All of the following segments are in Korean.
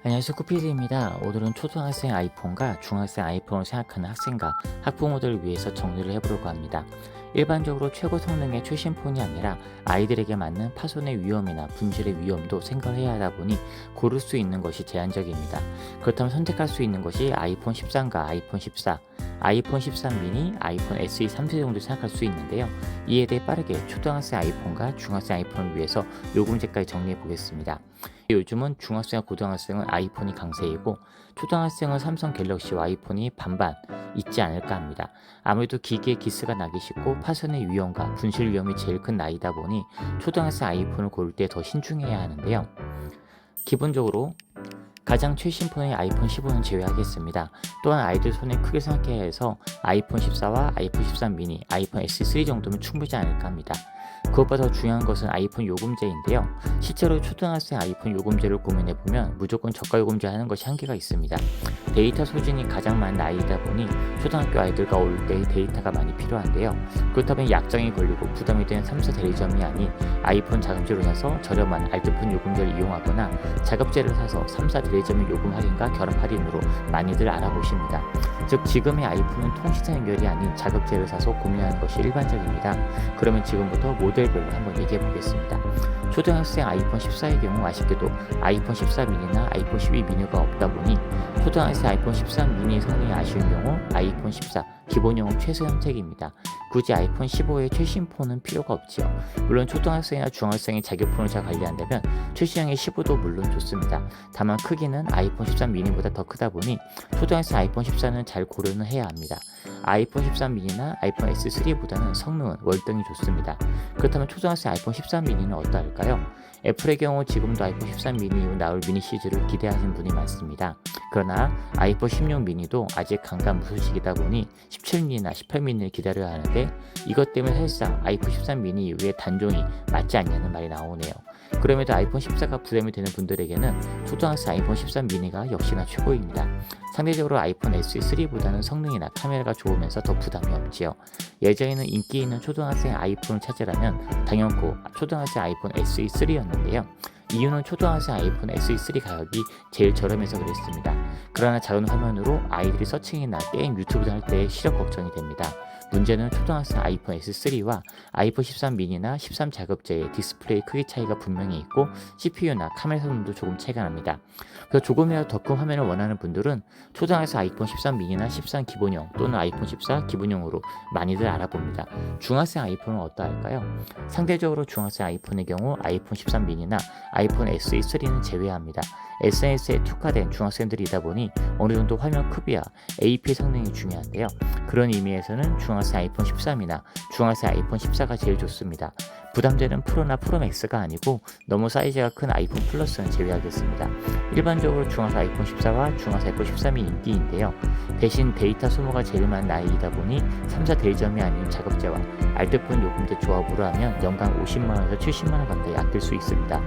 안녕하세요, 쿠피디입니다. 오늘은 초등학생 아이폰과 중학생 아이폰을 생각하는 학생과 학부모들을 위해서 정리를 해보려고 합니다. 일반적으로 최고 성능의 최신 폰이 아니라 아이들에게 맞는 파손의 위험이나 분실의 위험도 생각을 해야 하다 보니 고를 수 있는 것이 제한적입니다. 그렇다면 선택할 수 있는 것이 아이폰 13과 아이폰 14, 아이폰 13 미니, 아이폰 SE 3세 정도 생각할 수 있는데요. 이에 대해 빠르게 초등학생 아이폰과 중학생 아이폰을 위해서 요금제까지 정리해 보겠습니다. 요즘은 중학생과 고등학생은 아이폰이 강세이고 초등학생은 삼성 갤럭시와 아이폰이 반반 있지 않을까 합니다. 아무래도 기기에 기스가 나기 쉽고 파손의 위험과 분실 위험이 제일 큰 나이다 보니 초등학생 아이폰을 고를 때 더 신중해야 하는데요. 기본적으로 가장 최신 폰의 아이폰 15는 제외하겠습니다. 또한 아이들 손에 크게 생각해야 해서 아이폰 14와 아이폰 13 미니, 아이폰 SE3 정도면 충분하지 않을까 합니다. 그것보다 더 중요한 것은 아이폰 요금제인데요. 실제로 초등학생 아이폰 요금제를 고민해보면 무조건 저가 요금제 하는 것이 한계가 있습니다. 데이터 소진이 가장 많은 나이이다 보니 초등학교 아이들과 어울 때 데이터가 많이 필요한데요. 그렇다면 약정이 걸리고 부담이 되는 3사 대리점이 아닌 아이폰 자급제로 사서 저렴한 알뜰폰 요금제를 이용하거나 자급제를 사서 3사 대리점의 요금 할인과 결합 할인으로 많이들 알아보십니다. 즉 지금의 아이폰은 통신사 연결이 아닌 자급제를 사서 고민하는 것이 일반적입니다. 그러면 지금부터 모델별로 한번 얘기해 보겠습니다. 초등학생 아이폰 14의 경우 아쉽게도 아이폰 14 미니나 아이폰 12 미니가 없다 보니 초등학생 아이폰 13 미니의 성능이 아쉬운 경우 아이폰 14 기본형은 최소 선택입니다. 굳이 아이폰 15의 최신 폰은 필요가 없지요. 물론 초등학생이나 중학생이 자기 폰을 잘 관리한다면 최신형의 15도 물론 좋습니다. 다만 크기는 아이폰 13 미니보다 더 크다 보니 초등학생 아이폰 14는 잘 고려는 해야 합니다. 아이폰 13 미니나 아이폰 S3보다는 성능은 월등히 좋습니다. 그렇다면 초등학생 아이폰 13 미니는 어떠할까요? 애플의 경우 지금도 아이폰 13 미니 이후 나올 미니 시리즈를 기대하시는 분이 많습니다. 그러나 아이폰 16 미니도 아직 강감무소식이다 보니 17 미니나 18 미니를 기다려야 하는데 이것 때문에 사실상 아이폰 13 미니 이후에 단종이 맞지 않냐는 말이 나오네요. 그럼에도 아이폰 14가 부담이 되는 분들에게는 초등학생 아이폰 13 미니가 역시나 최고입니다. 상대적으로 아이폰 SE3보다는 성능이나 카메라가 좋으면서 더 부담이 없지요. 예전에는 인기 있는 초등학생 아이폰을 찾으라면 당연코 초등학생 아이폰 SE3였는데요. 이유는 초등학생 아이폰 SE3 가격이 제일 저렴해서 그랬습니다. 그러나 작은 화면으로 아이들이 서칭이나 게임 유튜브 할 때 시력 걱정이 됩니다. 문제는 초등학생 아이폰 S3와 아이폰 13 미니나 13 자급제의 디스플레이 크기 차이가 분명히 있고 CPU나 카메라 성능도 조금 차이가 납니다. 그래서 조금이라도 더 큰 화면을 원하는 분들은 초등학생 아이폰 13 미니나 13 기본형 또는 아이폰 14 기본형으로 많이들 알아봅니다. 중학생 아이폰은 어떠할까요? 상대적으로 중학생 아이폰의 경우 아이폰 13 미니나 아이폰 SE3는 제외합니다. SNS에 특화된 중학생들이다 보니 어느 정도 화면 크기와 AP 성능이 중요한데요. 그런 의미에서는 중학생 아이폰 13이나 중학생 아이폰 14가 제일 좋습니다. 부담되는 프로나 프로맥스가 아니고 너무 사이즈가 큰 아이폰 플러스는 제외하겠습니다. 일반적으로 중학생 아이폰 14와 중학생 아이폰 13이 인기인데요. 대신 데이터 소모가 제일 많은 나이이다 보니 3사 대리점이 아닌 자급제와 알뜰폰 요금제 조합으로 하면 연간 50만원에서 70만원 가까이 아낄 수 있습니다.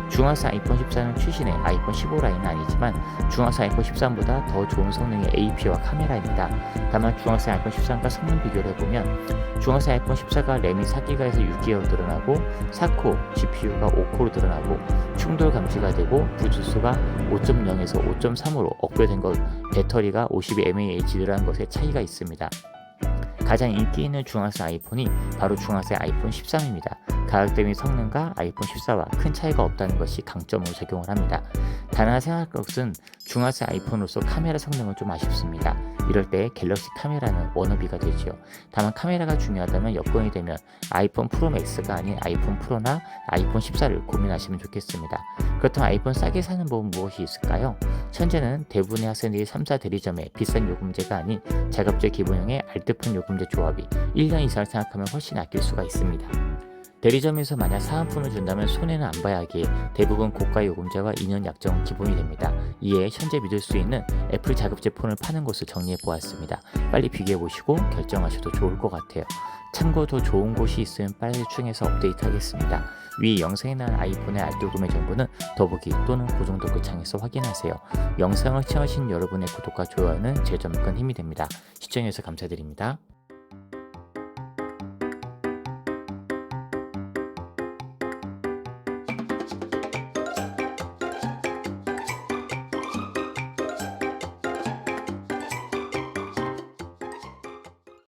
중학생 아이폰 14는 최신의 아이폰 15 라인은 아니지만 중학생 아이폰 13보다 더 좋은 성능의 AP와 카메라입니다. 다만 중학생 아이폰 13과 성능 비교를 해보면 중학생 아이폰 14가 램이 4기가에서 6기가로 늘어나고 4코어, GPU가 5코어로 늘어나고 충돌 감지가 되고 블루투스가 5.0에서 5.3으로 업그레이드된 것, 배터리가 52mAh 늘어난 것에 차이가 있습니다. 가장 인기 있는 중학생 아이폰이 바로 중학생 아이폰 13입니다. 가격 대비 성능과 아이폰 14와 큰 차이가 없다는 것이 강점으로 작용을 합니다. 단 하나 생각할 것은 중학생 아이폰으로서 카메라 성능은 좀 아쉽습니다. 이럴 때 갤럭시 카메라는 워너비가 되지요. 다만 카메라가 중요하다면 여건이 되면 아이폰 프로 맥스가 아닌 아이폰 프로나 아이폰 14를 고민하시면 좋겠습니다. 그렇다면 아이폰 싸게 사는 법은 무엇이 있을까요? 현재는 대부분의 학생들이 3사 대리점에 비싼 요금제가 아닌 자급제 기본형의 알뜰폰 요금제 조합이 1년 이상을 생각하면 훨씬 아낄 수가 있습니다. 대리점에서 만약 사은품을 준다면 손해는 안 봐야 하기에 대부분 고가 요금제와 2년 약정은 기본이 됩니다. 이에 현재 믿을 수 있는 애플 자급제 폰을 파는 곳을 정리해 보았습니다. 빨리 비교해 보시고 결정하셔도 좋을 것 같아요. 참고 더 좋은 곳이 있으면 빨리 추천해서 업데이트 하겠습니다. 위 영상에 나온 아이폰의 알뜰 구매 정보는 더보기 또는 고정 댓글창에서 확인하세요. 영상을 시청하신 여러분의 구독과 좋아요는 제 점에 큰 힘이 됩니다. 시청해주셔서 감사드립니다.